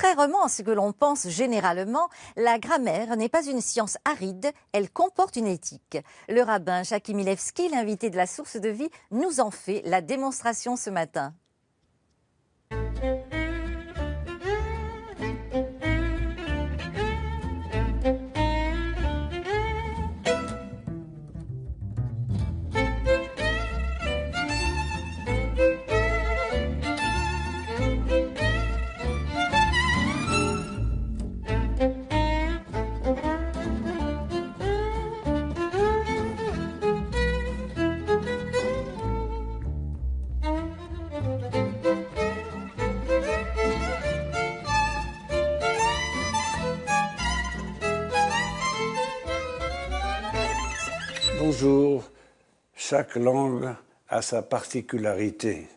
Contrairement à ce que l'on pense généralement, la grammaire n'est pas une science aride, elle comporte une éthique. Le rabbin Jackie Milewski, l'invité de la Source de Vie, nous en fait la démonstration ce matin. Bonjour, chaque langue a sa particularité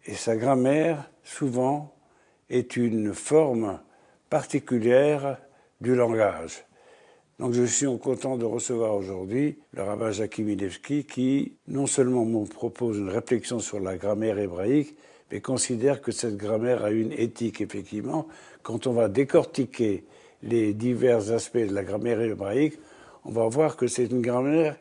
et sa grammaire, souvent, est une forme particulière du langage. Donc je suis content de recevoir aujourd'hui le rabbin Jackie Milewski qui, non seulement me propose une réflexion sur la grammaire hébraïque, mais considère que cette grammaire a une éthique, effectivement. Quand on va décortiquer les divers aspects de la grammaire hébraïque, on va voir que c'est une grammaire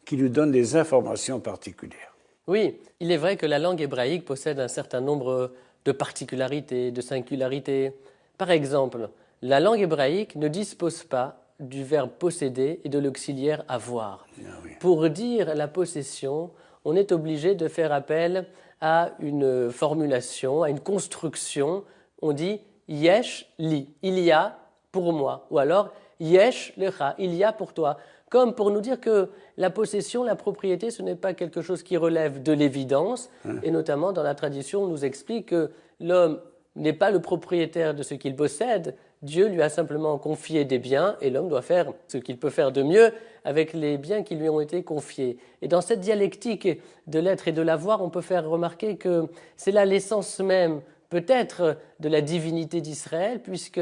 qui lui donne des informations particulières. Oui, il est vrai que la langue hébraïque possède un certain nombre de particularités, de singularités. Par exemple, la langue hébraïque ne dispose pas du verbe posséder et de l'auxiliaire avoir. Ah oui. Pour dire la possession, on est obligé de faire appel à une formulation, à une construction. On dit yesh li, il y a pour moi, ou alors yesh lecha, il y a pour toi. Comme pour nous dire que la possession, la propriété, ce n'est pas quelque chose qui relève de l'évidence. Et notamment, dans la tradition, on nous explique que l'homme n'est pas le propriétaire de ce qu'il possède. Dieu lui a simplement confié des biens et l'homme doit faire ce qu'il peut faire de mieux avec les biens qui lui ont été confiés. Et dans cette dialectique de l'être et de l'avoir, on peut faire remarquer que c'est là l'essence même, peut-être, de la divinité d'Israël, puisque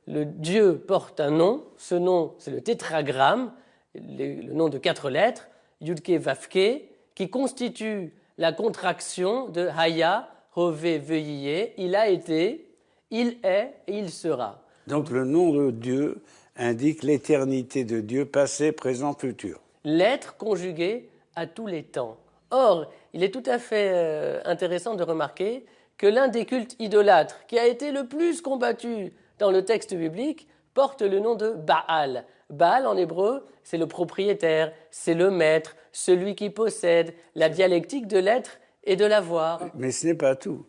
le Dieu porte un nom. Ce nom, c'est le tétragramme, le nom de 4 lettres, Yudke Vavke, qui constitue la contraction de Haya, Hove, Veiye. Il a été, il est et il sera. Donc le nom de Dieu indique l'éternité de Dieu, passé, présent, futur. L'être conjugué à tous les temps. Or, il est tout à fait intéressant de remarquer que l'un des cultes idolâtres qui a été le plus combattu dans le texte biblique porte le nom de Baal. Baal, en hébreu, c'est le propriétaire, c'est le maître, celui qui possède, la dialectique de l'être et de l'avoir. Mais ce n'est pas tout.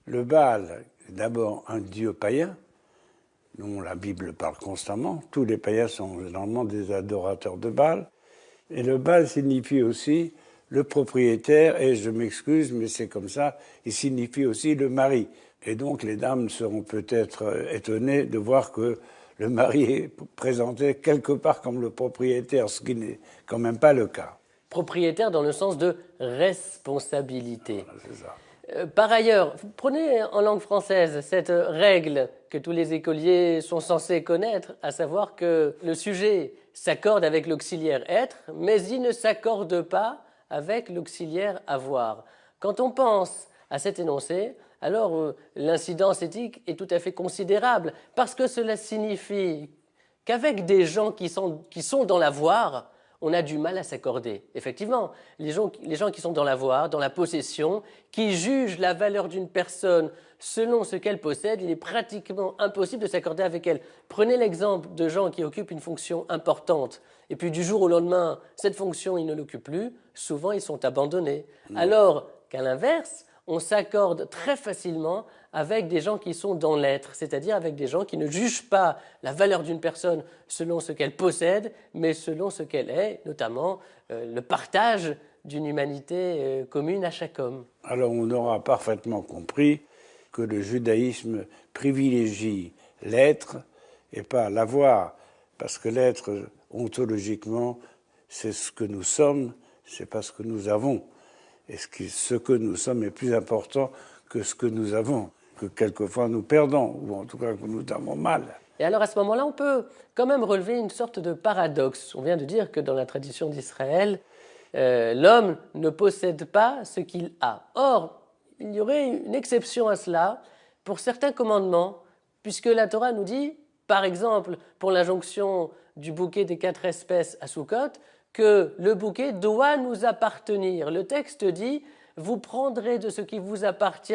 Le Baal est d'abord un dieu païen, dont la Bible parle constamment. Tous les païens sont généralement des adorateurs de Baal. Et le Baal signifie aussi le propriétaire, et je m'excuse, mais c'est comme ça, il signifie aussi le mari. Et donc les dames seront peut-être étonnées de voir que le mari est présenté quelque part comme le propriétaire, ce qui n'est quand même pas le cas. Propriétaire dans le sens de responsabilité. Voilà, c'est ça. Par ailleurs, prenez en langue française cette règle que tous les écoliers sont censés connaître, à savoir que le sujet s'accorde avec l'auxiliaire être, mais il ne s'accorde pas avec l'auxiliaire avoir. Quand on pense à cet énoncé, alors l'incidence éthique est tout à fait considérable, parce que cela signifie qu'avec des gens qui sont dans l'avoir, on a du mal à s'accorder. Effectivement, les gens qui sont dans l'avoir, dans la possession, qui jugent la valeur d'une personne selon ce qu'elle possède, il est pratiquement impossible de s'accorder avec elle. Prenez l'exemple de gens qui occupent une fonction importante, et puis du jour au lendemain, cette fonction, ils ne l'occupent plus, souvent ils sont abandonnés. Alors qu'à l'inverse, on s'accorde très facilement avec des gens qui sont dans l'être, c'est-à-dire avec des gens qui ne jugent pas la valeur d'une personne selon ce qu'elle possède, mais selon ce qu'elle est, notamment le partage d'une humanité commune à chaque homme. Alors on aura parfaitement compris que le judaïsme privilégie l'être et pas l'avoir, parce que l'être, ontologiquement, c'est ce que nous sommes, c'est pas ce que nous avons. Et ce que nous sommes est plus important que ce que nous avons, que quelquefois nous perdons, ou en tout cas que nous avons mal. Et alors à ce moment-là, on peut quand même relever une sorte de paradoxe. On vient de dire que dans la tradition d'Israël, l'homme ne possède pas ce qu'il a. Or, il y aurait une exception à cela pour certains commandements puisque la Torah nous dit, par exemple, pour l'injonction du bouquet des 4 espèces à Sukkot, que le bouquet doit nous appartenir. Le texte dit, vous prendrez de ce qui vous appartient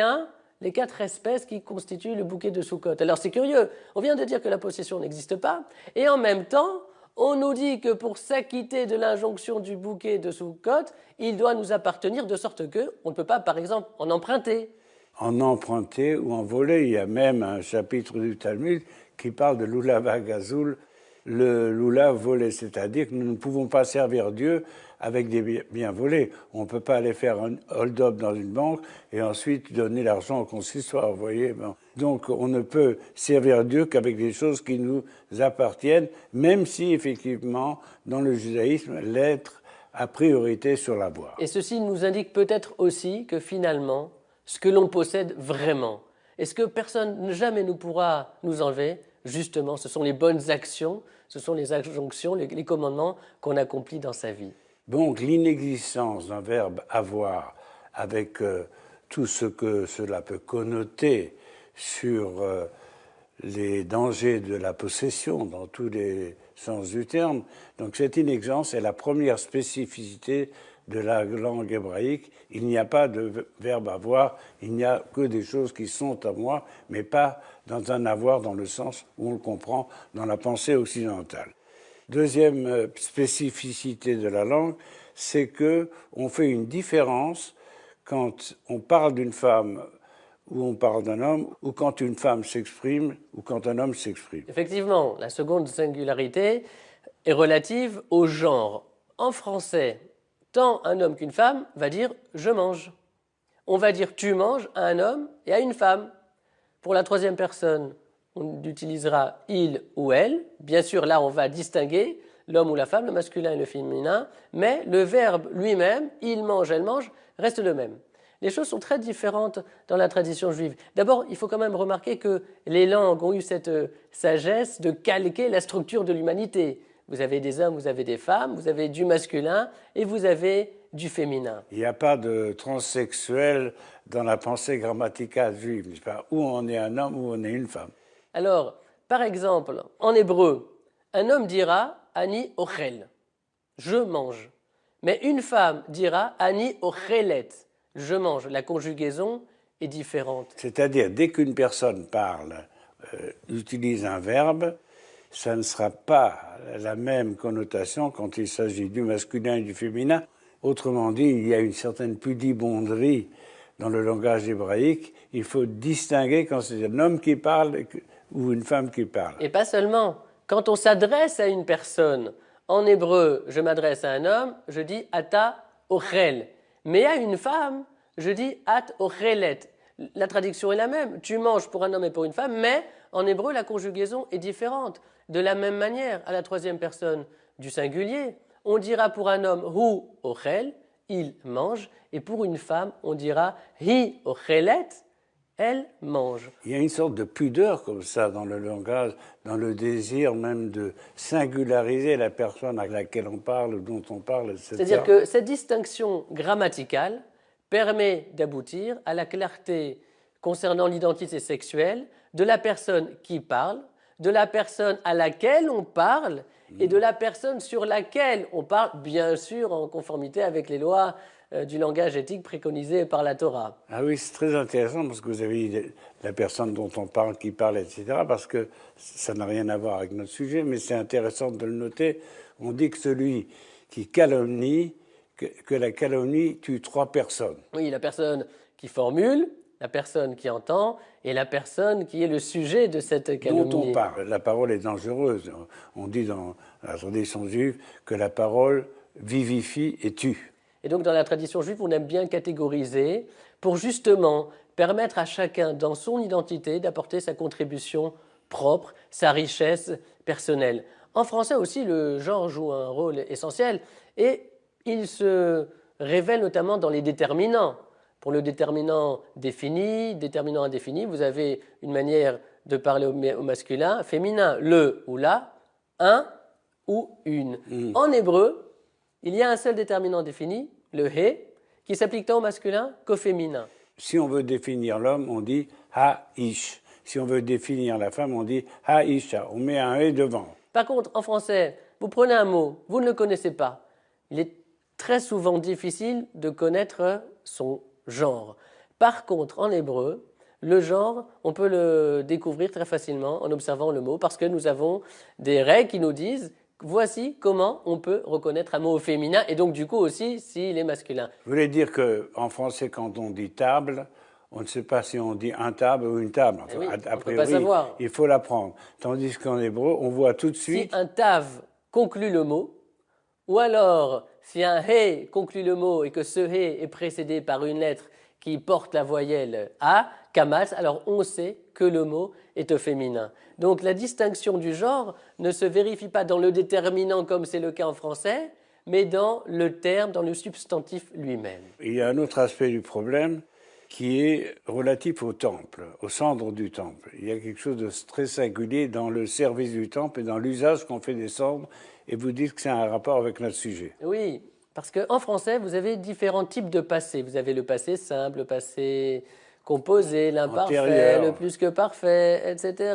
les 4 espèces qui constituent le bouquet de Sukkot. Alors c'est curieux, on vient de dire que la possession n'existe pas, et en même temps, on nous dit que pour s'acquitter de l'injonction du bouquet de Sukkot, il doit nous appartenir de sorte qu'on ne peut pas, par exemple, en emprunter. En emprunter ou en voler. Il y a même un chapitre du Talmud qui parle de l'oulav hagazul, le l'oulav volé, c'est-à-dire que nous ne pouvons pas servir Dieu avec des biens volés. On ne peut pas aller faire un hold-up dans une banque et ensuite donner l'argent au consistoire, vous voyez. Bon. Donc on ne peut servir Dieu qu'avec des choses qui nous appartiennent, même si effectivement, dans le judaïsme, l'être a priorité sur l'avoir. Et ceci nous indique peut-être aussi que finalement, ce que l'on possède vraiment, et ce que personne jamais ne pourra nous enlever, justement, ce sont les bonnes actions, ce sont les injonctions, les commandements qu'on accomplit dans sa vie. Donc l'inexistence d'un verbe avoir, avec tout ce que cela peut connoter sur les dangers de la possession dans tous les sens du terme, donc cette inexistence est la première spécificité de la langue hébraïque. Il n'y a pas de verbe avoir, il n'y a que des choses qui sont à moi, mais pas dans un avoir dans le sens où on le comprend dans la pensée occidentale. Deuxième spécificité de la langue, c'est qu'on fait une différence quand on parle d'une femme ou on parle d'un homme, ou quand une femme s'exprime, ou quand un homme s'exprime. Effectivement, la seconde singularité est relative au genre. En français, tant un homme qu'une femme va dire « je mange ». On va dire « tu manges » à un homme et à une femme. Pour la troisième personne, on utilisera « il » ou « elle ». Bien sûr, là, on va distinguer l'homme ou la femme, le masculin et le féminin, mais le verbe lui-même, « il mange »,« elle mange », reste le même. Les choses sont très différentes dans la tradition juive. D'abord, il faut quand même remarquer que les langues ont eu cette sagesse de calquer la structure de l'humanité. Vous avez des hommes, vous avez des femmes, vous avez du masculin et vous avez du féminin. Il n'y a pas de transsexuel dans la pensée grammaticale juive, n'est-ce pas? Ou on est un homme ou on est une femme. Alors, par exemple, en hébreu, un homme dira « ani ochel », je mange. Mais une femme dira « ani ochelet », je mange. La conjugaison est différente. C'est-à-dire, dès qu'une personne parle, utilise un verbe, ça ne sera pas la même connotation quand il s'agit du masculin et du féminin. Autrement dit, il y a une certaine pudibonderie dans le langage hébraïque. Il faut distinguer quand c'est un homme qui parle ou une femme qui parle. Et pas seulement. Quand on s'adresse à une personne, en hébreu, je m'adresse à un homme, je dis « ata ochel ». Mais à une femme, je dis « at ochelet ». La traduction est la même. Tu manges pour un homme et pour une femme, mais en hébreu, la conjugaison est différente. De la même manière, à la troisième personne du singulier, on dira pour un homme « hu ochel », il mange, et pour une femme, on dira « hi ochelet », elle mange. Il y a une sorte de pudeur comme ça dans le langage, dans le désir même de singulariser la personne à laquelle on parle, dont on parle, etc. C'est-à-dire que cette distinction grammaticale permet d'aboutir à la clarté concernant l'identité sexuelle de la personne qui parle, de la personne à laquelle on parle et de la personne sur laquelle on parle, bien sûr en conformité avec les lois du langage éthique préconisé par la Torah. Ah oui, c'est très intéressant parce que vous avez dit la personne dont on parle, qui parle, etc. Parce que ça n'a rien à voir avec notre sujet, mais c'est intéressant de le noter. On dit que celui qui calomnie, que la calomnie tue 3 personnes. Oui, la personne qui formule, la personne qui entend et la personne qui est le sujet de cette calomnie. Dont on parle. La parole est dangereuse. On dit dans la tradition juive que la parole vivifie et tue. Et donc dans la tradition juive, on aime bien catégoriser pour justement permettre à chacun dans son identité d'apporter sa contribution propre, sa richesse personnelle. En français aussi, le genre joue un rôle essentiel et il se révèle notamment dans les déterminants. Pour le déterminant défini, déterminant indéfini, vous avez une manière de parler au masculin, féminin, le ou la, un ou une. En hébreu, il y a un seul déterminant défini, le he, qui s'applique tant au masculin qu'au féminin. Si on veut définir l'homme, on dit ha-ish. Si on veut définir la femme, on dit Aïcha, on met un « et » devant. Par contre, en français, vous prenez un mot, vous ne le connaissez pas. Il est très souvent difficile de connaître son genre. Par contre, en hébreu, le genre, on peut le découvrir très facilement en observant le mot, parce que nous avons des règles qui nous disent voici comment on peut reconnaître un mot au féminin, et donc du coup aussi s'il est masculin. Vous voulez dire qu'en français, quand on dit table, on ne sait pas si on dit un table ou une table. Enfin, Oui, a on ne peut priori, pas savoir. il faut l'apprendre. Tandis qu'en hébreu, on voit tout de suite. Si un tav conclut le mot, ou alors si un he conclut le mot et que ce he est précédé par une lettre qui porte la voyelle A, kamas, alors on sait que le mot est au féminin. Donc la distinction du genre ne se vérifie pas dans le déterminant comme c'est le cas en français, mais dans le terme, dans le substantif lui-même. Il y a un autre aspect du problème qui est relatif au temple, aux cendres du temple. Il y a quelque chose de très singulier dans le service du temple et dans l'usage qu'on fait des cendres, et vous dites que c'est un rapport avec notre sujet. Oui, parce qu'en français, vous avez différents types de passé. Vous avez le passé simple, le passé composé, l'imparfait, Antérieur. le plus que parfait, etc.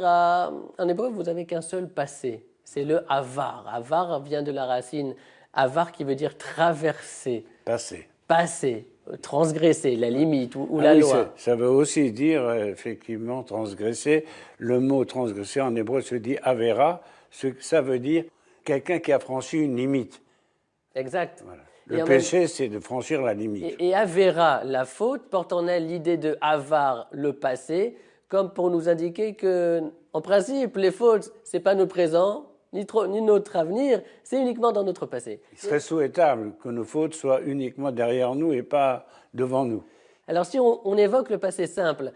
En hébreu, vous n'avez qu'un seul passé, c'est le avar. Avar vient de la racine avar qui veut dire traverser, Passé. passer, transgresser la limite ou Ah la oui, loi. ça veut aussi dire, effectivement, transgresser. Le mot transgresser en hébreu se dit avera, ça veut dire quelqu'un qui a franchi une limite. Exact. Voilà. Et Le en péché, c'est de franchir la limite. Et Avera, la faute, porte en elle l'idée de Avar, le passé, comme pour nous indiquer que, en principe, les fautes, c'est pas notre présent, ni notre avenir, c'est uniquement dans notre passé. Il serait souhaitable que nos fautes soient uniquement derrière nous et pas devant nous. Alors si on évoque le passé simple,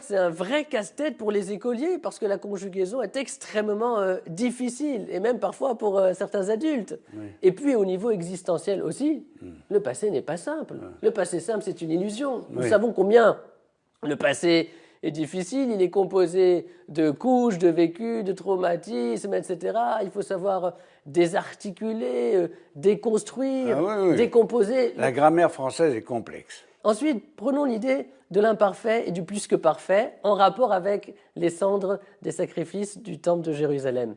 c'est un vrai casse-tête pour les écoliers parce que la conjugaison est extrêmement difficile et même parfois pour certains adultes. Oui. Et puis au niveau existentiel aussi, le passé n'est pas simple. Le passé simple, c'est une illusion. Nous Oui. savons combien le passé est difficile, il est composé de couches, de vécus, de traumatismes, etc. Il faut savoir désarticuler, déconstruire, Ah oui, oui. décomposer. La grammaire française est complexe. Ensuite, prenons l'idée de l'imparfait et du plus que parfait en rapport avec les cendres des sacrifices du temple de Jérusalem.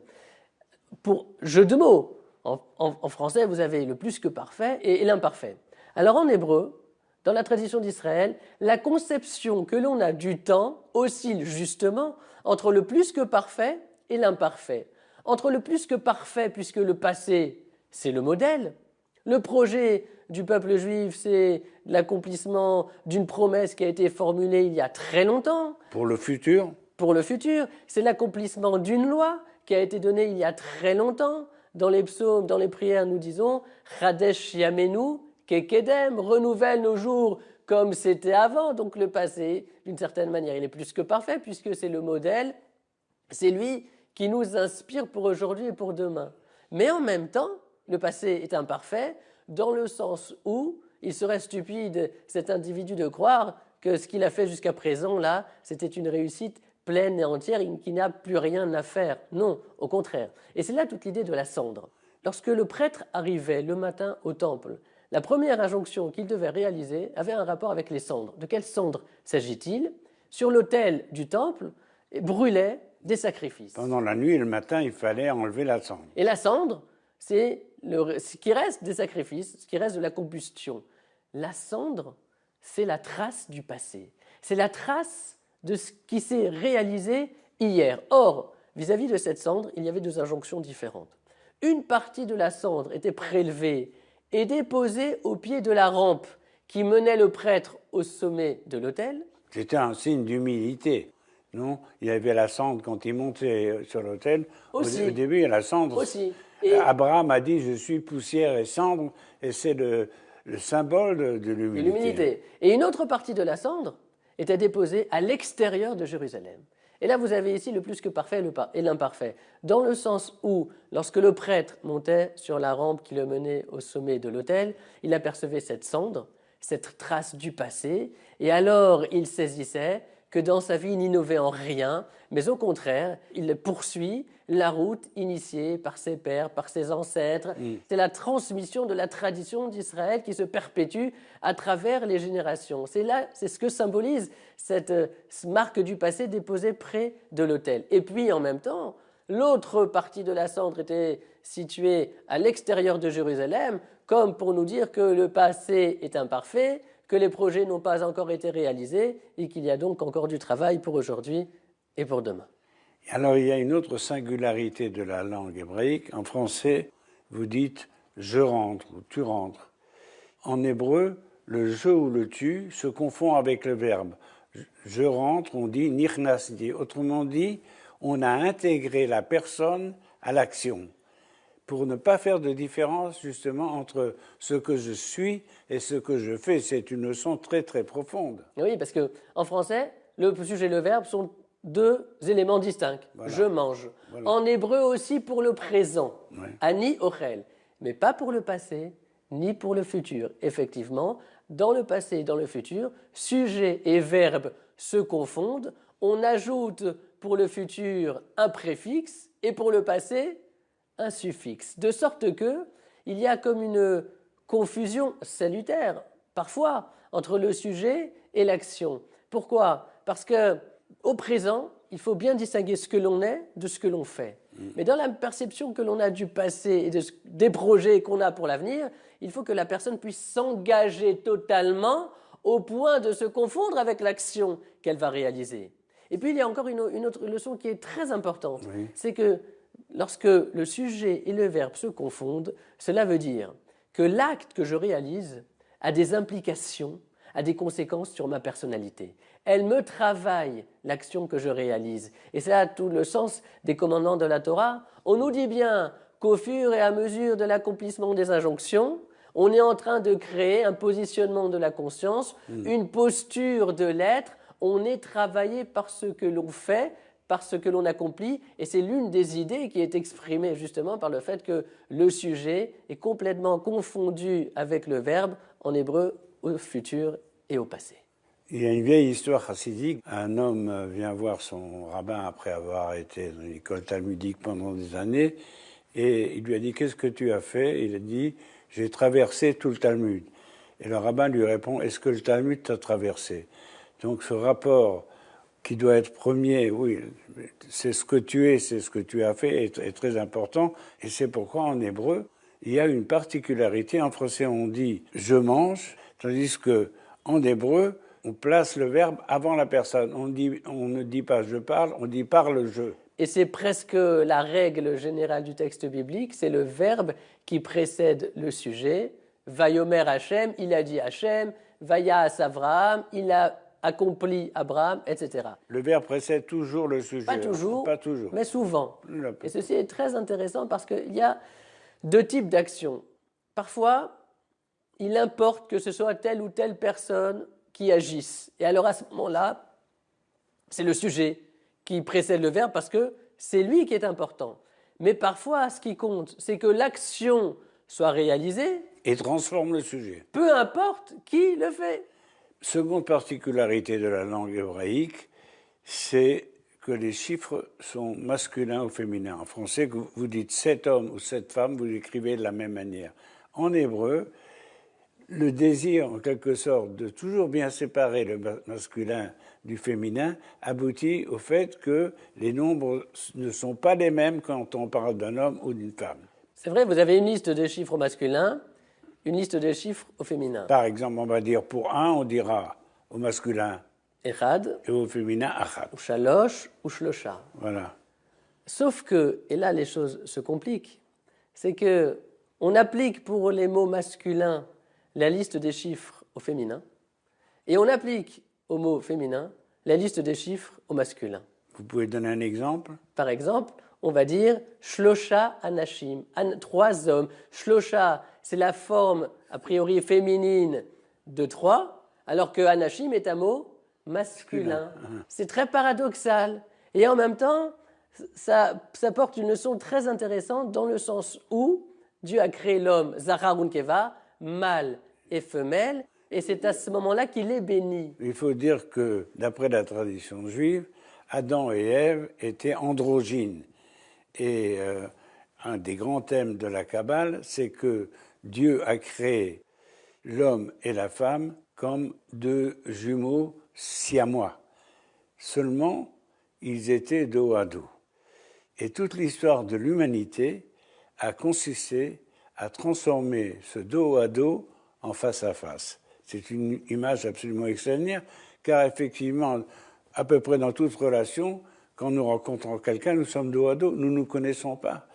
Pour jeu de mots, en français, vous avez le plus que parfait et l'imparfait. Alors en hébreu, dans la tradition d'Israël, la conception que l'on a du temps oscille justement entre le plus que parfait et l'imparfait. Entre le plus que parfait, puisque le passé, c'est le modèle, le projet du peuple juif, c'est l'accomplissement d'une promesse qui a été formulée il y a très longtemps. Pour le futur, Pour le futur, c'est l'accomplissement d'une loi qui a été donnée il y a très longtemps. Dans les psaumes, dans les prières, nous disons « Chadesh Yamenu kekedem » renouvelle nos jours comme c'était avant. Donc le passé, d'une certaine manière, il est plus que parfait puisque c'est le modèle, c'est lui qui nous inspire pour aujourd'hui et pour demain. Mais en même temps, le passé est imparfait dans le sens où il serait stupide, cet individu, de croire que ce qu'il a fait jusqu'à présent, là, c'était une réussite pleine et entière et qu'il n'a plus rien à faire. Non, au contraire. Et c'est là toute l'idée de la cendre. Lorsque le prêtre arrivait le matin au temple, la première injonction qu'il devait réaliser avait un rapport avec les cendres. De quelles cendres s'agit-il? Sur l'autel du temple brûlaient des sacrifices. pendant la nuit et le matin, il fallait enlever la cendre. Et la cendre, c'est ce qui reste des sacrifices, ce qui reste de la combustion. La cendre, c'est la trace du passé. C'est la trace de ce qui s'est réalisé hier. Or, vis-à-vis de cette cendre, il y avait deux injonctions différentes. Une partie de la cendre était prélevée et déposée au pied de la rampe qui menait le prêtre au sommet de l'autel. C'était un signe d'humilité. Non, il y avait la cendre quand il montait sur l'autel. Au début, il y a la cendre. Aussi. Et Abraham a dit « Je suis poussière et cendre », et c'est le symbole de l'humilité. Et une autre partie de la cendre était déposée à l'extérieur de Jérusalem. Et là, vous avez ici le plus que parfait et l'imparfait, dans le sens où, lorsque le prêtre montait sur la rampe qui le menait au sommet de l'autel, il apercevait cette cendre, cette trace du passé, et alors il saisissait que dans sa vie, il n'innovait en rien, mais au contraire, il poursuit la route initiée par ses pères, par ses ancêtres. C'est la transmission de la tradition d'Israël qui se perpétue à travers les générations. C'est ce que symbolise cette marque du passé déposée près de l'autel. Et puis, en même temps, l'autre partie de la cendre était située à l'extérieur de Jérusalem, comme pour nous dire que le passé est imparfait, que les projets n'ont pas encore été réalisés et qu'il y a donc encore du travail pour aujourd'hui et pour demain. Alors, il y a une autre singularité de la langue hébraïque. En français, vous dites « je rentre » ou « tu rentres ». En hébreu, le « je » ou le « tu » se confond avec le verbe. Je rentre, on dit « nichnas ». Autrement dit, on a intégré la personne à l'action, pour ne pas faire de différence justement entre ce que je suis et ce que je fais. C'est une leçon très très profonde. Oui, parce qu'en français, le sujet et le verbe sont deux éléments distincts. Voilà. Je mange. Voilà. En hébreu aussi pour le présent, ouais. Ani ochel, mais pas pour le passé ni pour le futur. Effectivement, dans le passé et dans le futur, sujet et verbe se confondent. On ajoute pour le futur un préfixe et pour le passé un suffixe, de sorte que il y a comme une confusion salutaire, parfois, entre le sujet et l'action. Pourquoi ? Parce qu'au présent, il faut bien distinguer ce que l'on est de ce que l'on fait. Mais dans la perception que l'on a du passé et des projets qu'on a pour l'avenir, il faut que la personne puisse s'engager totalement au point de se confondre avec l'action qu'elle va réaliser. Et puis, il y a encore une autre leçon qui est très importante, oui. C'est que lorsque le sujet et le verbe se confondent, cela veut dire que l'acte que je réalise a des implications, a des conséquences sur ma personnalité. Elle me travaille, l'action que je réalise. Et c'est là tout le sens des commandements de la Torah. On nous dit bien qu'au fur et à mesure de l'accomplissement des injonctions, on est en train de créer un positionnement de la conscience, une posture de l'être. On est travaillé par ce que l'on fait, par ce que l'on accomplit, et c'est l'une des idées qui est exprimée justement par le fait que le sujet est complètement confondu avec le verbe en hébreu au futur et au passé. Il y a une vieille histoire chassidique. Un homme vient voir son rabbin après avoir été dans l'école talmudique pendant des années, et il lui a dit « Qu'est-ce que tu as fait ?» Il a dit « J'ai traversé tout le Talmud ». Et le rabbin lui répond « Est-ce que le Talmud t'a traversé ?» Donc ce rapport qui doit être premier, oui, c'est ce que tu es, c'est ce que tu as fait, est très important. Et c'est pourquoi en hébreu, il y a une particularité. En français, on dit « je mange », tandis qu'en hébreu, on place le verbe avant la personne. On ne dit pas « je parle », on dit « parle je ». Et c'est presque la règle générale du texte biblique, c'est le verbe qui précède le sujet. « Vayomer Hachem », il a dit Hachem, « Vayas Avraham », il a accompli Abraham, etc. Le verbe précède toujours le sujet. Pas toujours, mais souvent. Et ceci est très intéressant parce qu'il y a deux types d'actions. Parfois, il importe que ce soit telle ou telle personne qui agisse. Et alors à ce moment-là, c'est le sujet qui précède le verbe parce que c'est lui qui est important. Mais parfois, ce qui compte, c'est que l'action soit réalisée et transforme le sujet. Peu importe qui le fait. Seconde particularité de la langue hébraïque, c'est que les chiffres sont masculins ou féminins. En français, vous dites 7 hommes ou 7 femmes, vous l'écrivez de la même manière. En hébreu, le désir, en quelque sorte, de toujours bien séparer le masculin du féminin aboutit au fait que les nombres ne sont pas les mêmes quand on parle d'un homme ou d'une femme. C'est vrai, vous avez une liste de chiffres au masculin, une liste de chiffres au féminin. Par exemple, on va dire pour un, on dira au masculin Echad, et au féminin achad. Ou shalosh, ou shlosha. Voilà. Sauf que, et là les choses se compliquent, c'est que on applique pour les mots masculins la liste des chiffres au féminin et on applique aux mots féminins la liste des chiffres au masculin. Vous pouvez donner un exemple ? Par exemple, on va dire Shlosha Anashim, 3 hommes. Shlosha, c'est la forme a priori féminine de 3, alors que Anashim est un mot masculin. C'est très paradoxal. Et en même temps, ça porte une leçon très intéressante dans le sens où Dieu a créé l'homme, Zachar Unkeva, mâle et femelle, Et c'est à ce moment-là qu'il est béni. Il faut dire que, d'après la tradition juive, Adam et Ève étaient androgynes. Et un des grands thèmes de la Kabbale, c'est que Dieu a créé l'homme et la femme comme deux jumeaux siamois. Seulement, ils étaient dos à dos. Et toute l'histoire de l'humanité a consisté à transformer ce dos à dos en face à face. C'est une image absolument extraordinaire, car effectivement, à peu près dans toute relation, quand nous rencontrons quelqu'un, nous sommes dos à dos, nous ne nous connaissons pas.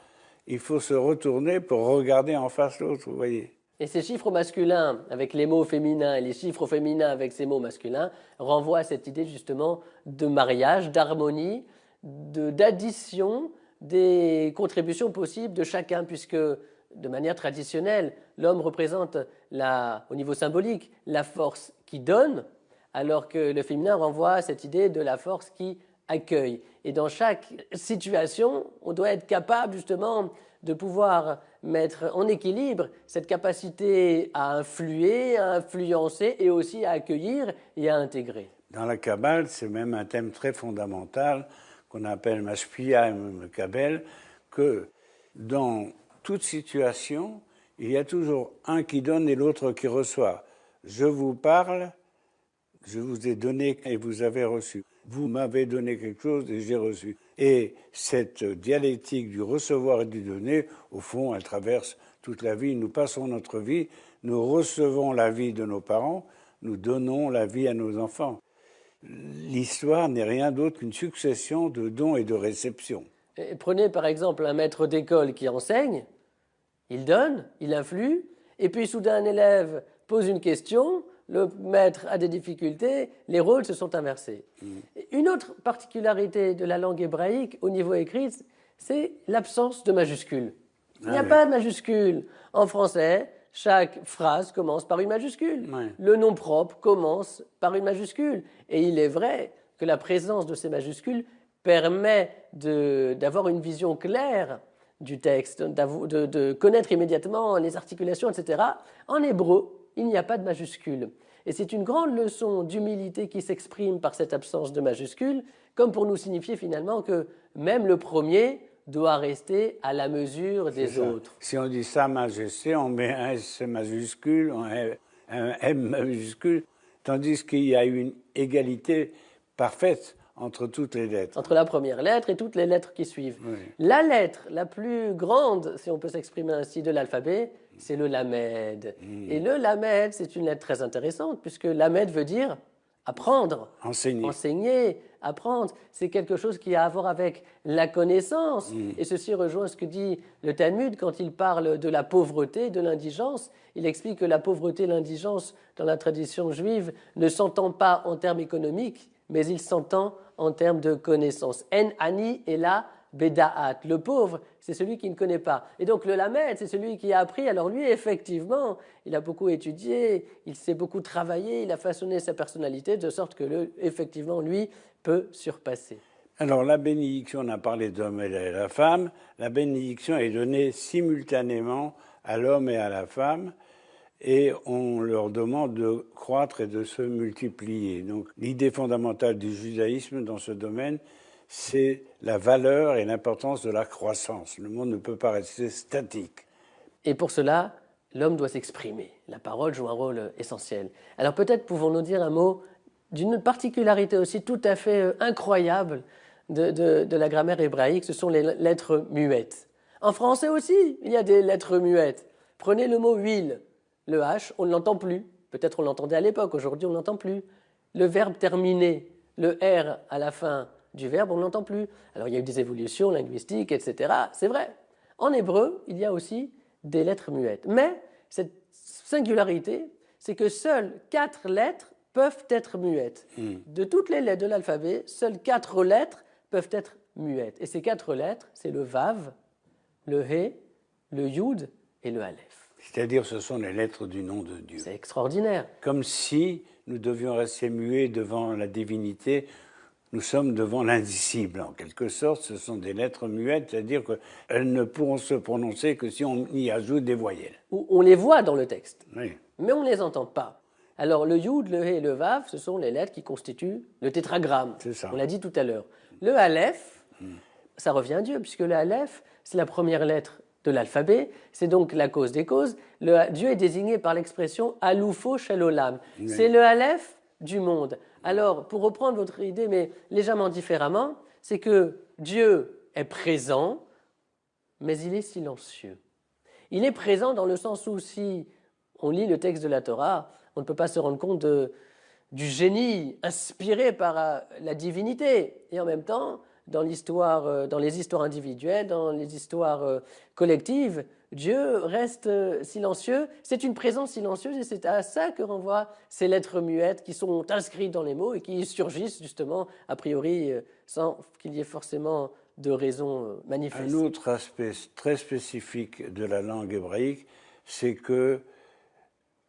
Il faut se retourner pour regarder en face l'autre, vous voyez. Et ces chiffres masculins avec les mots féminins et les chiffres féminins avec ces mots masculins renvoient à cette idée justement de mariage, d'harmonie, d'addition des contributions possibles de chacun, puisque de manière traditionnelle, l'homme représente, au niveau symbolique, la force qui donne, alors que le féminin renvoie à cette idée de la force qui accueille. Et dans chaque situation, on doit être capable justement de pouvoir mettre en équilibre cette capacité à influer, à influencer et aussi à accueillir et à intégrer. Dans la Kabbale, c'est même un thème très fondamental qu'on appelle Mashpia et Kabel, que dans toute situation, il y a toujours un qui donne et l'autre qui reçoit. Je vous parle, je vous ai donné et vous avez reçu. Vous m'avez donné quelque chose et j'ai reçu. Et cette dialectique du recevoir et du donner, au fond, elle traverse toute la vie. Nous passons notre vie, nous recevons la vie de nos parents, nous donnons la vie à nos enfants. L'histoire n'est rien d'autre qu'une succession de dons et de réceptions. Et prenez par exemple un maître d'école qui enseigne, il donne, il influe, et puis soudain un élève pose une question, le maître a des difficultés, les rôles se sont inversés. Une autre particularité de la langue hébraïque au niveau écrit, c'est l'absence de majuscules. Il n'y a pas de majuscules. En français, chaque phrase commence par une majuscule. Le nom propre commence par une majuscule. Et il est vrai que la présence de ces majuscules permet d'avoir une vision claire du texte, de connaître immédiatement les articulations, etc. En hébreu, il n'y a pas de majuscule. Et c'est une grande leçon d'humilité qui s'exprime par cette absence de majuscule, comme pour nous signifier finalement que même le premier doit rester à la mesure des autres. Si on dit Sa Majesté, on met un S majuscule, un M majuscule, tandis qu'il y a une égalité parfaite entre toutes les lettres. Entre la première lettre et toutes les lettres qui suivent. Oui. La lettre la plus grande, si on peut s'exprimer ainsi, de l'alphabet, c'est le lamed. Et le lamed, c'est une lettre très intéressante, puisque lamed veut dire apprendre, enseigner, apprendre. C'est quelque chose qui a à voir avec la connaissance. Et ceci rejoint ce que dit le Talmud quand il parle de la pauvreté, de l'indigence. Il explique que la pauvreté et l'indigence, dans la tradition juive, ne s'entend pas en termes économiques, mais il s'entend en termes de connaissance. En ani et la beda'at. Le pauvre, c'est celui qui ne connaît pas. Et donc le lamed, c'est celui qui a appris. Alors lui, effectivement, il a beaucoup étudié, il s'est beaucoup travaillé, il a façonné sa personnalité de sorte que, effectivement, lui peut surpasser. Alors la bénédiction, on a parlé de l'homme et de la femme. La bénédiction est donnée simultanément à l'homme et à la femme. Et on leur demande de croître et de se multiplier. Donc l'idée fondamentale du judaïsme dans ce domaine, c'est la valeur et l'importance de la croissance. Le monde ne peut pas rester statique. Et pour cela, l'homme doit s'exprimer. La parole joue un rôle essentiel. Alors peut-être pouvons-nous dire un mot d'une particularité aussi tout à fait incroyable de la grammaire hébraïque, ce sont les lettres muettes. En français aussi, il y a des lettres muettes. Prenez le mot huile. Le H, on ne l'entend plus. Peut-être on l'entendait à l'époque, aujourd'hui on ne l'entend plus. Le verbe terminer, le R à la fin du verbe, on ne l'entend plus. Alors il y a eu des évolutions linguistiques, etc. C'est vrai. En hébreu, il y a aussi des lettres muettes. Mais cette singularité, c'est que seules 4 lettres peuvent être muettes. De toutes les lettres de l'alphabet, seules 4 lettres peuvent être muettes. Et ces 4 lettres, c'est le Vav, le He, le Yud et le Aleph. C'est-à-dire ce sont les lettres du nom de Dieu. C'est extraordinaire. Comme si nous devions rester muets devant la divinité, nous sommes devant l'indicible en quelque sorte. Ce sont des lettres muettes, c'est-à-dire qu'elles ne pourront se prononcer que si on y ajoute des voyelles. On les voit dans le texte, oui. Mais on ne les entend pas. Alors le Yud, le He et le Vav, ce sont les lettres qui constituent le tétragramme. C'est ça. On l'a dit tout à l'heure. Le Aleph, ça revient à Dieu, puisque le Aleph, c'est la première lettre de l'alphabet, c'est donc la cause des causes. Dieu est désigné par l'expression Aloufo Shalolam. Oui. C'est le Aleph du monde. Alors, pour reprendre votre idée, mais légèrement différemment, c'est que Dieu est présent, mais il est silencieux. Il est présent dans le sens où si on lit le texte de la Torah, on ne peut pas se rendre compte du génie inspiré par la divinité. Et en même temps, dans les histoires individuelles, dans les histoires collectives, Dieu reste silencieux. C'est une présence silencieuse et c'est à ça que renvoient ces lettres muettes qui sont inscrites dans les mots et qui surgissent justement, a priori, sans qu'il y ait forcément de raison manifeste. Un autre aspect très spécifique de la langue hébraïque, c'est que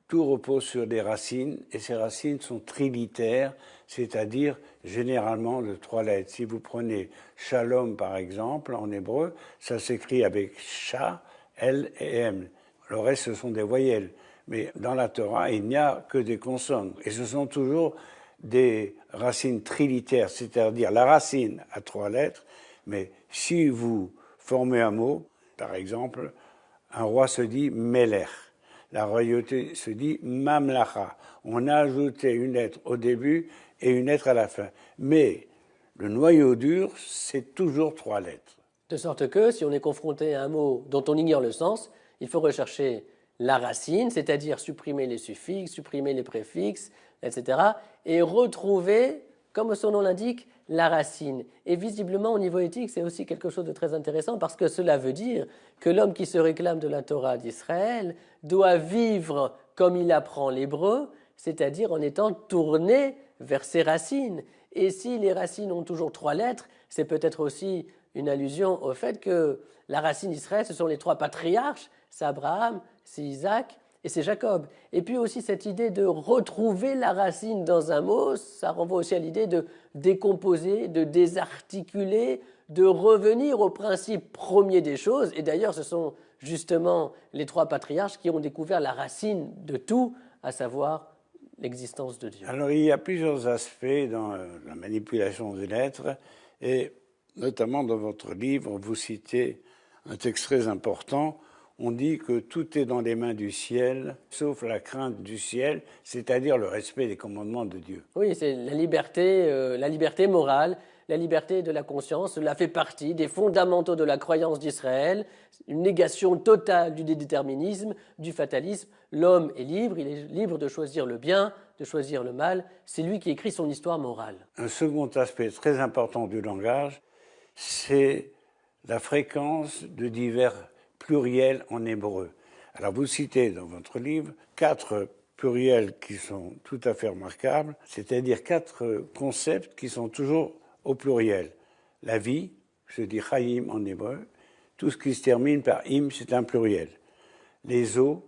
tout repose sur des racines, et ces racines sont trilitères, c'est-à-dire généralement de 3 lettres. Si vous prenez Shalom, par exemple, en hébreu, ça s'écrit avec Sha, L et M. Le reste, ce sont des voyelles. Mais dans la Torah, il n'y a que des consonnes. Et ce sont toujours des racines trilitères, c'est-à-dire la racine a 3 lettres, mais si vous formez un mot, par exemple, un roi se dit Melech. La royauté se dit Mamlacha. On a ajouté une lettre au début et une lettre à la fin. Mais le noyau dur, c'est toujours 3 lettres. De sorte que, si on est confronté à un mot dont on ignore le sens, il faut rechercher la racine, c'est-à-dire supprimer les suffixes, supprimer les préfixes, etc. et retrouver, comme son nom l'indique, la racine. Et visiblement, au niveau éthique, c'est aussi quelque chose de très intéressant parce que cela veut dire que l'homme qui se réclame de la Torah d'Israël doit vivre comme il apprend l'hébreu, c'est-à-dire en étant tourné vers ses racines. Et si les racines ont toujours 3 lettres, c'est peut-être aussi une allusion au fait que la racine d'Israël, ce sont les 3 patriarches, c'est Abraham, c'est Isaac et c'est Jacob. Et puis aussi cette idée de retrouver la racine dans un mot, ça renvoie aussi à l'idée de décomposer, de désarticuler, de revenir au principe premier des choses. Et d'ailleurs, ce sont justement les 3 patriarches qui ont découvert la racine de tout, à savoir l'existence de Dieu. Alors, il y a plusieurs aspects dans la manipulation des lettres, et notamment dans votre livre, vous citez un texte très important. On dit que tout est dans les mains du ciel, sauf la crainte du ciel, c'est-à-dire le respect des commandements de Dieu. Oui, c'est la liberté morale, la liberté de la conscience. Cela fait partie des fondamentaux de la croyance d'Israël, une négation totale du déterminisme, du fatalisme. L'homme est libre, il est libre de choisir le bien, de choisir le mal. C'est lui qui écrit son histoire morale. Un second aspect très important du langage, c'est la fréquence de divers pluriels en hébreu. Alors vous citez dans votre livre 4 pluriels qui sont tout à fait remarquables, c'est-à-dire 4 concepts qui sont toujours au pluriel. La vie, se dit chaim en hébreu, tout ce qui se termine par im, c'est un pluriel. Les eaux,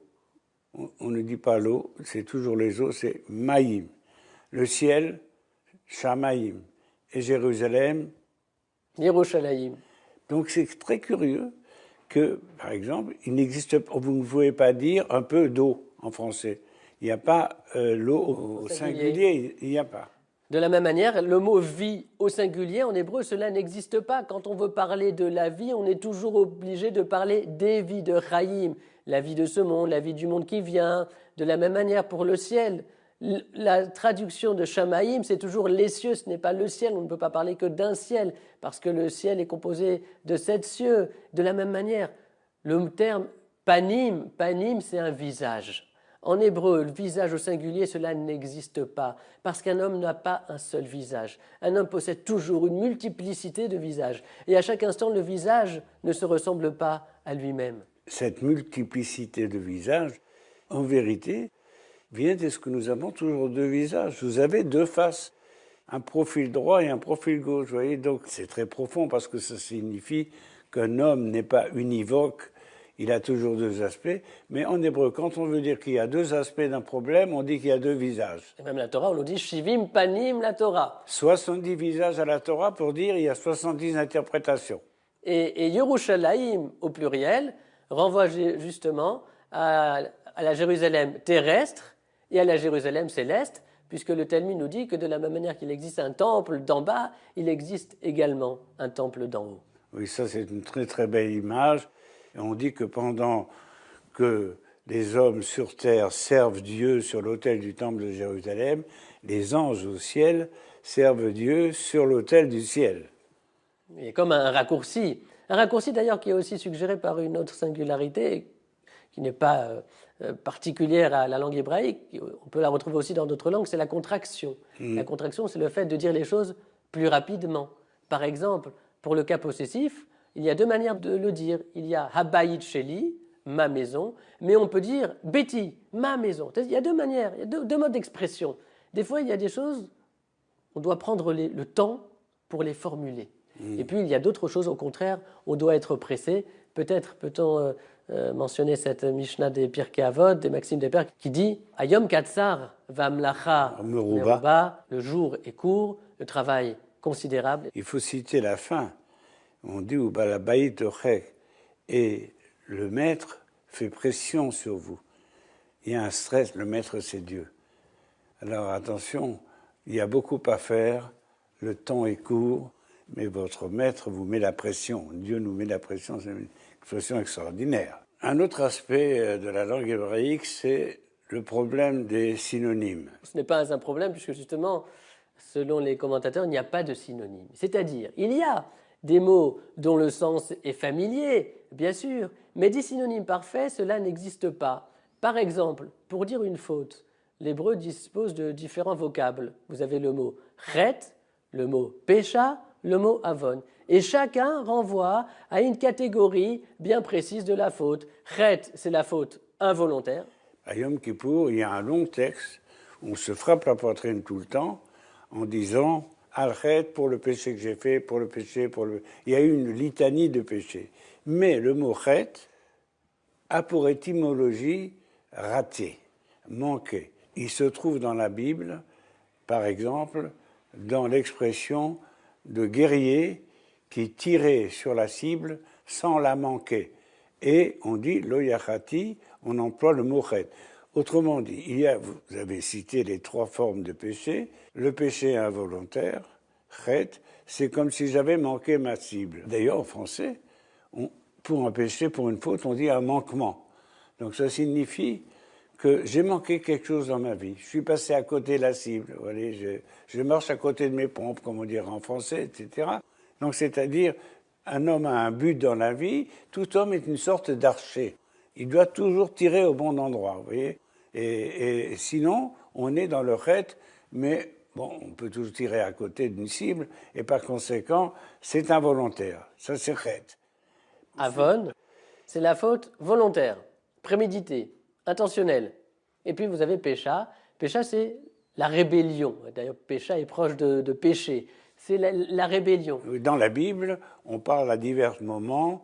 on ne dit pas l'eau, c'est toujours les eaux, c'est maïm. Le ciel, shamaïm. Et Jérusalem, Yerushalayim. Donc c'est très curieux que, par exemple, il n'existe pas, vous ne pouvez pas dire un peu d'eau en français. Il n'y a pas l'eau au singulier, il n'y a pas. De la même manière, le mot vie au singulier en hébreu, cela n'existe pas. Quand on veut parler de la vie, on est toujours obligé de parler des vies, de Chaim, la vie de ce monde, la vie du monde qui vient. De la même manière pour le ciel. La traduction de Shamaïm, c'est toujours les cieux, ce n'est pas le ciel. On ne peut pas parler que d'un ciel, parce que le ciel est composé de 7 cieux. De la même manière, le terme panim, c'est un visage. En hébreu, le visage au singulier, cela n'existe pas, parce qu'un homme n'a pas un seul visage. Un homme possède toujours une multiplicité de visages. Et à chaque instant, le visage ne se ressemble pas à lui-même. Cette multiplicité de visages, en vérité, vient de ce que nous avons toujours 2 visages. Vous avez 2 faces, un profil droit et un profil gauche. Vous voyez, donc c'est très profond parce que ça signifie qu'un homme n'est pas univoque, il a toujours 2 aspects. Mais en hébreu, quand on veut dire qu'il y a 2 aspects d'un problème, on dit qu'il y a 2 visages. Et même la Torah, on nous dit Shivim panim la Torah. 70 visages à la Torah pour dire il y a 70 interprétations. Et Yerushalayim au pluriel renvoie justement à la Jérusalem terrestre et à la Jérusalem céleste, puisque le Talmud nous dit que de la même manière qu'il existe un temple d'en bas, il existe également un temple d'en haut. Oui, ça c'est une très très belle image. Et on dit que pendant que les hommes sur terre servent Dieu sur l'autel du temple de Jérusalem, les anges au ciel servent Dieu sur l'autel du ciel. Et comme un raccourci d'ailleurs qui est aussi suggéré par une autre singularité qui n'est pas particulière à la langue hébraïque, on peut la retrouver aussi dans d'autres langues, c'est la contraction. La contraction, c'est le fait de dire les choses plus rapidement. Par exemple, pour le cas possessif, il y a deux manières de le dire. Il y a habayit sheli, ma maison, mais on peut dire beti, ma maison. Il y a deux manières, il y a deux modes d'expression. Des fois, il y a des choses, on doit prendre le temps pour les formuler. Et puis, il y a d'autres choses, au contraire, on doit être pressé. Peut-être peut-on mentionner cette Mishnah des Pirkei Avot, des Maximes des Pères, qui dit « Ayom katsar vamlacha meruba » le jour est court, le travail considérable. Il faut citer la fin. On dit « Ubalabayit ochek » et le maître fait pression sur vous. Il y a un stress, le maître c'est Dieu. Alors attention, il y a beaucoup à faire, le temps est court, mais votre maître vous met la pression. Dieu nous met la pression, c'est une expression extraordinaire. Un autre aspect de la langue hébraïque, c'est le problème des synonymes. Ce n'est pas un problème, puisque justement, selon les commentateurs, il n'y a pas de synonyme. C'est-à-dire, il y a des mots dont le sens est familier, bien sûr, mais des synonymes parfaits, cela n'existe pas. Par exemple, pour dire une faute, l'hébreu dispose de différents vocables. Vous avez le mot chet, le mot pécha, le mot avon. Et chacun renvoie à une catégorie bien précise de la faute. Chet, c'est la faute involontaire. À Yom Kippour, il y a un long texte où on se frappe la poitrine tout le temps en disant « Al-Chet pour le péché que j'ai fait, pour le péché, pour le... » Il y a eu une litanie de péchés. Mais le mot « Chet » a pour étymologie « raté », « manqué ». Il se trouve dans la Bible, par exemple, dans l'expression de guerrier qui tirait sur la cible sans la manquer. Et on dit lo yachati, on emploie le mot chet. Autrement dit, vous avez cité les trois formes de péché. Le péché involontaire, chet, c'est comme si j'avais manqué ma cible. D'ailleurs, en français, pour un péché, pour une faute, on dit un manquement. Donc ça signifie que j'ai manqué quelque chose dans ma vie. Je suis passé à côté de la cible. Vous voyez, je marche à côté de mes pompes, comme on dirait en français, etc. Donc, c'est-à-dire, un homme a un but dans la vie. Tout homme est une sorte d'archer. Il doit toujours tirer au bon endroit, vous voyez. Et sinon, on est dans le chet, mais bon, on peut toujours tirer à côté d'une cible, et par conséquent, c'est involontaire. Ça, c'est chet. Avon, c'est la faute volontaire, préméditée, intentionnelle. Et puis vous avez pécha. Pécha, c'est la rébellion. D'ailleurs, pécha est proche de péché. C'est la rébellion. Dans la Bible, on parle à divers moments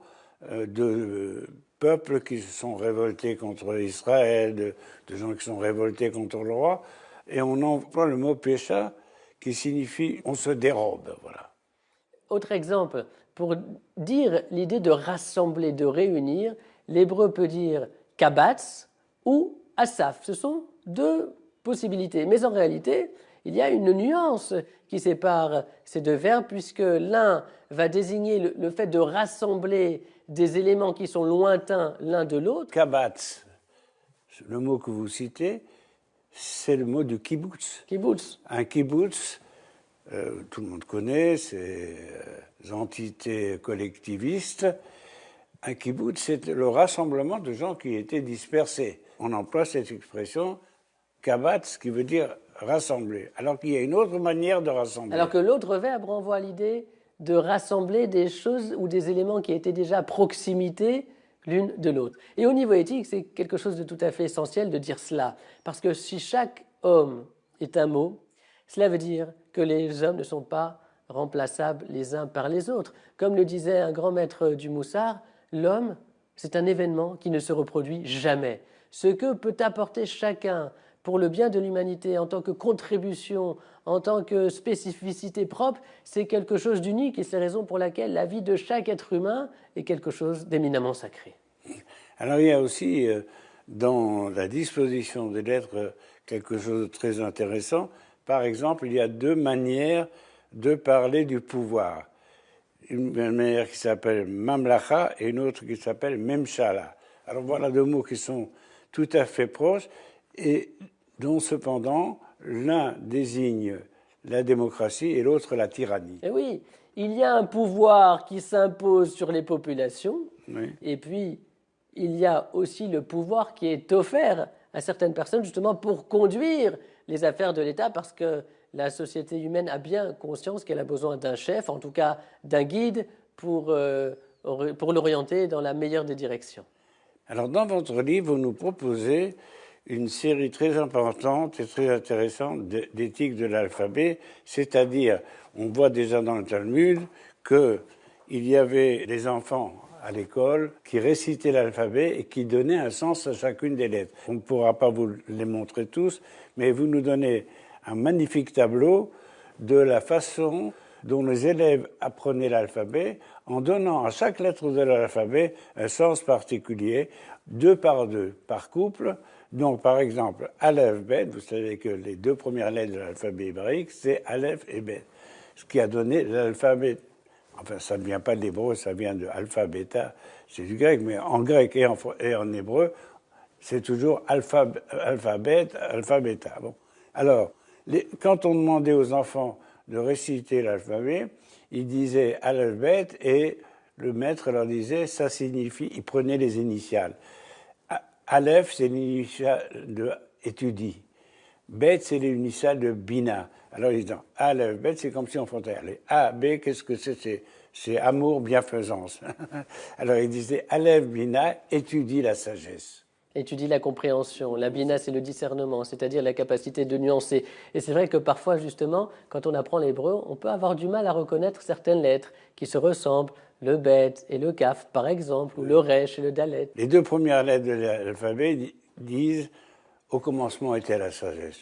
de peuples qui se sont révoltés contre Israël, de gens qui sont révoltés contre le roi, et on emploie le mot pécha qui signifie on se dérobe. Voilà. Autre exemple, pour dire l'idée de rassembler, de réunir, l'hébreu peut dire kabatz ou asaf. Ce sont deux possibilités. Mais en réalité, il y a une nuance qui sépare ces deux verbes, puisque l'un va désigner le fait de rassembler des éléments qui sont lointains l'un de l'autre. Kabatz, le mot que vous citez, c'est le mot du kibbutz. Kibbutz. Un kibbutz, tout le monde connaît, ces entités collectivistes. Un kibbutz, c'est le rassemblement de gens qui étaient dispersés. On emploie cette expression kabatz, qui veut dire rassembler, alors qu'il y a une autre manière de rassembler. Alors que l'autre verbe renvoie à l'idée de rassembler des choses ou des éléments qui étaient déjà à proximité l'une de l'autre. Et au niveau éthique, c'est quelque chose de tout à fait essentiel de dire cela, parce que si chaque homme est un mot, cela veut dire que les hommes ne sont pas remplaçables les uns par les autres. Comme le disait un grand maître du Moussard, l'homme, c'est un événement qui ne se reproduit jamais. Ce que peut apporter chacun pour le bien de l'humanité en tant que contribution, en tant que spécificité propre, c'est quelque chose d'unique et c'est la raison pour laquelle la vie de chaque être humain est quelque chose d'éminemment sacré. Alors il y a aussi dans la disposition des lettres quelque chose de très intéressant. Par exemple, il y a deux manières de parler du pouvoir. Une manière qui s'appelle mamlacha et une autre qui s'appelle memshala. Alors voilà deux mots qui sont tout à fait proches et dont cependant l'un désigne la démocratie et l'autre la tyrannie. Et oui, il y a un pouvoir qui s'impose sur les populations, Oui. et puis il y a aussi le pouvoir qui est offert à certaines personnes justement pour conduire les affaires de l'État, parce que la société humaine a bien conscience qu'elle a besoin d'un chef, en tout cas d'un guide, pour l'orienter dans la meilleure des directions. Alors dans votre livre, vous nous proposez une série très importante et très intéressante d'éthique de l'alphabet, c'est-à-dire, on voit déjà dans le Talmud qu'il y avait des enfants à l'école qui récitaient l'alphabet et qui donnaient un sens à chacune des lettres. On ne pourra pas vous les montrer tous, mais vous nous donnez un magnifique tableau de la façon dont les élèves apprenaient l'alphabet en donnant à chaque lettre de l'alphabet un sens particulier, deux, par couple. Donc, par exemple, Aleph, Bet, vous savez que les deux premières lettres de l'alphabet hébraïque, c'est Aleph et Bet, ce qui a donné l'alphabet. Enfin, ça ne vient pas de l'hébreu, ça vient de alpha, bêta, c'est du grec, mais en grec et en hébreu, c'est toujours alpha, bêta, alpha, bêta. Bon. Alors, quand on demandait aux enfants de réciter l'alphabet, ils disaient Aleph, Bet, et le maître leur disait, ça signifie, ils prenaient les initiales. Aleph, c'est l'initiale de étudie. Bet, c'est l'initiale de bina. Alors ils disent, Aleph, Bet, c'est comme si on faisait aller. A, B, qu'est-ce que c'est? C'est amour, bienfaisance. Alors ils disaient, Aleph, bina, étudie la sagesse. Étudie la compréhension. La bina, c'est le discernement, c'est-à-dire la capacité de nuancer. Et c'est vrai que parfois, justement, quand on apprend l'hébreu, on peut avoir du mal à reconnaître certaines lettres qui se ressemblent, le bet et le kaf, par exemple, ou le resh et le dalet. Les deux premières lettres de l'alphabet disent « Au commencement était la sagesse ».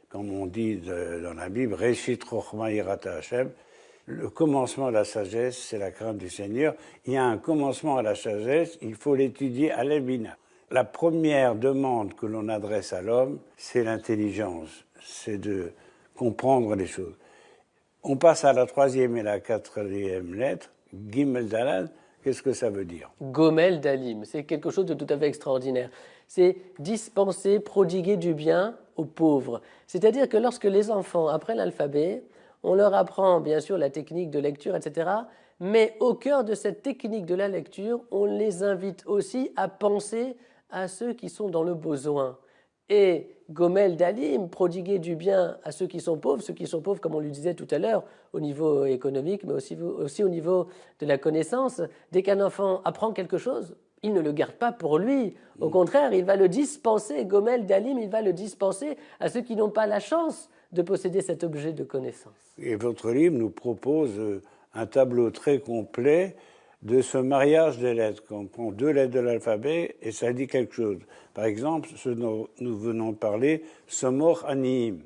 Comme on dit dans la Bible, « Reshit chochma yirata Hashem ». Le commencement de la sagesse, c'est la crainte du Seigneur. Il y a un commencement à la sagesse, il faut l'étudier à l'ébina. La première demande que l'on adresse à l'homme, c'est l'intelligence, c'est de comprendre les choses. On passe à la troisième et la quatrième lettre, Gimel Dalad. Qu'est-ce que ça veut dire? Gomel Dalim, c'est quelque chose de tout à fait extraordinaire. C'est dispenser, prodiguer du bien aux pauvres. C'est-à-dire que lorsque les enfants apprennent l'alphabet, on leur apprend bien sûr la technique de lecture, etc. Mais au cœur de cette technique de la lecture, on les invite aussi à penser à ceux qui sont dans le besoin. Et Gomel Dalim, prodiguer du bien à ceux qui sont pauvres, comme on le disait tout à l'heure, au niveau économique, mais aussi au niveau de la connaissance. Dès qu'un enfant apprend quelque chose, il ne le garde pas pour lui. Au contraire, il va le dispenser, Gomel Dalim, il va le dispenser à ceux qui n'ont pas la chance de posséder cet objet de connaissance. Et votre livre nous propose un tableau très complet de ce mariage des lettres. On prend deux lettres de l'alphabet et ça dit quelque chose. Par exemple, ce dont nous venons de parler, Somor Aniim,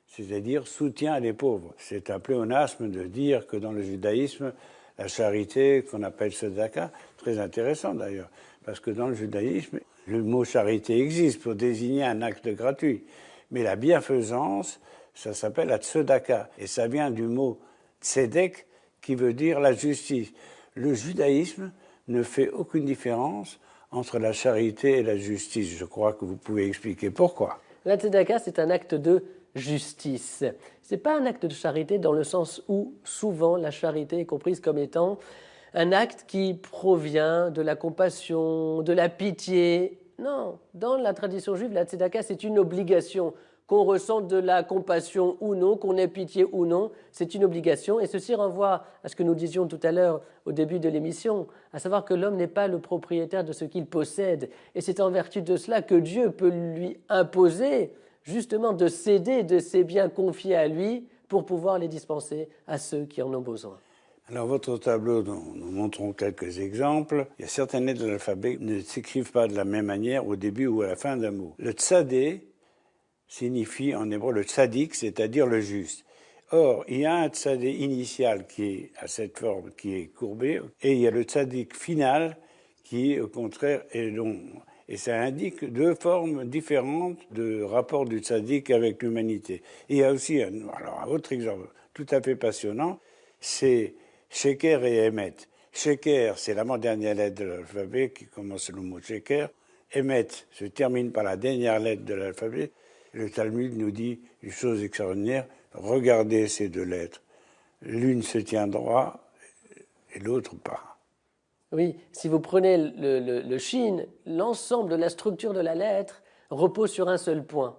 c'est-à-dire soutien les pauvres. C'est un pléonasme de dire que dans le judaïsme, la charité, qu'on appelle tzedaka, très intéressant d'ailleurs, parce que dans le judaïsme, le mot charité existe pour désigner un acte gratuit. Mais la bienfaisance, ça s'appelle la tzedaka, et ça vient du mot tzedek, qui veut dire la justice. Le judaïsme ne fait aucune différence entre la charité et la justice. Je crois que vous pouvez expliquer pourquoi. La tzedaka, c'est un acte de justice. Ce n'est pas un acte de charité dans le sens où souvent la charité est comprise comme étant un acte qui provient de la compassion, de la pitié. Non, dans la tradition juive, la tzedaka, c'est une obligation. Qu'on ressente de la compassion ou non, qu'on ait pitié ou non, c'est une obligation. Et ceci renvoie à ce que nous disions tout à l'heure au début de l'émission, à savoir que l'homme n'est pas le propriétaire de ce qu'il possède. Et c'est en vertu de cela que Dieu peut lui imposer justement de céder de ses biens confiés à lui pour pouvoir les dispenser à ceux qui en ont besoin. Alors, votre tableau, dont nous montrons quelques exemples, il y a certaines lettres de l'alphabet qui ne s'écrivent pas de la même manière au début ou à la fin d'un mot. Le tzadé signifie en hébreu le tzaddik, c'est-à-dire le juste. Or, il y a un tzadé initial qui est à cette forme, qui est courbée, et il y a le tzaddik final qui, au contraire, est long. Et ça indique deux formes différentes de rapport du tzaddik avec l'humanité. Il y a aussi un autre exemple tout à fait passionnant, c'est Sheker et Emet. Sheker, c'est l'avant-dernière lettre de l'alphabet qui commence le mot Sheker. Emet se termine par la dernière lettre de l'alphabet. Le Talmud nous dit une chose extraordinaire. Regardez ces deux lettres. L'une se tient droit et l'autre pas. Oui, si vous prenez le Shin, l'ensemble de la structure de la lettre repose sur un seul point.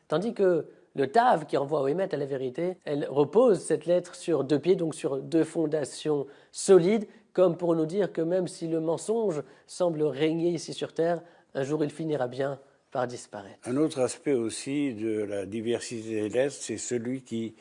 Tandis que le Tav, qui renvoie au Emet, à la vérité, elle repose cette lettre sur deux pieds, donc sur deux fondations solides, comme pour nous dire que même si le mensonge semble régner ici sur Terre, un jour il finira bien par disparaître. Un autre aspect aussi de la diversité des lettres, c'est celui qui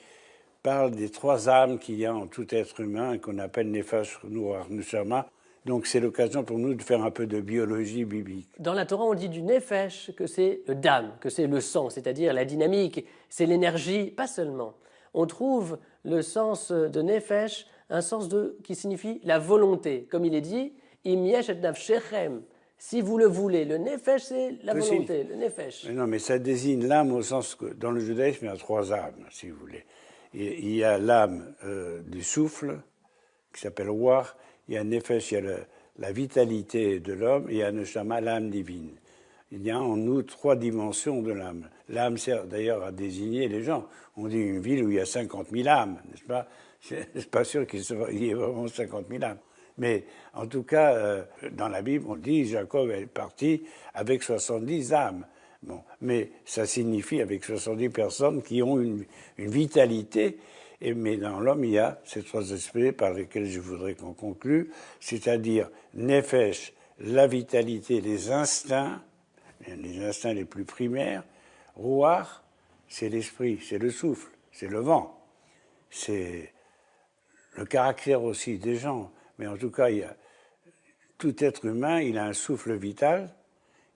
parle des trois âmes qu'il y a en tout être humain, qu'on appelle Nefesh, Ruach, Neshama. Donc c'est l'occasion pour nous de faire un peu de biologie biblique. Dans la Torah, on dit du Nefesh que c'est le dam, que c'est le sang, c'est-à-dire la dynamique, c'est l'énergie, pas seulement. On trouve le sens de Nefesh, un sens qui signifie la volonté. Comme il est dit, Im yesh et nafshechem. Si vous le voulez, le Nefesh, c'est la volonté, le Nefesh. Mais non, mais ça désigne l'âme au sens que dans le judaïsme, il y a trois âmes, si vous voulez. Il y a l'âme du souffle, qui s'appelle Ruach. Il y a Nefesh, il y a la vitalité de l'homme, et il y a Neshama, l'âme divine. Il y a en nous trois dimensions de l'âme. L'âme sert d'ailleurs à désigner les gens. On dit une ville où il y a 50 000 âmes, n'est-ce pas? Je ne suis pas sûr qu'il y ait vraiment 50 000 âmes. Mais en tout cas, dans la Bible, on dit Jacob est parti avec 70 âmes. Bon, mais ça signifie avec 70 personnes qui ont une vitalité. Mais dans l'homme, il y a ces trois aspects par lesquels je voudrais qu'on conclue, c'est-à-dire Nefesh, la vitalité, les instincts les plus primaires. Ruach, c'est l'esprit, c'est le souffle, c'est le vent, c'est le caractère aussi des gens. Mais en tout cas, tout être humain, il a un souffle vital,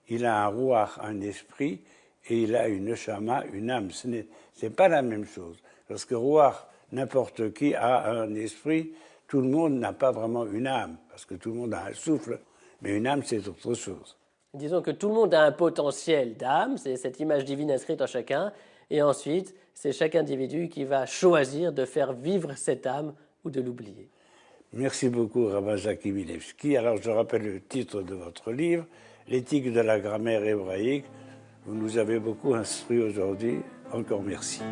il a un Ruach, un esprit, et il a une Neshama, une âme. Ce n'est pas la même chose. Parce que Ruach, n'importe qui a un esprit, tout le monde n'a pas vraiment une âme, parce que tout le monde a un souffle, mais une âme, c'est autre chose. Disons que tout le monde a un potentiel d'âme, c'est cette image divine inscrite en chacun, et ensuite, c'est chaque individu qui va choisir de faire vivre cette âme ou de l'oublier. Merci beaucoup, Rabbi Zaki Milevski. Alors, je rappelle le titre de votre livre, L'éthique de la grammaire hébraïque. Vous nous avez beaucoup instruits aujourd'hui. Encore merci.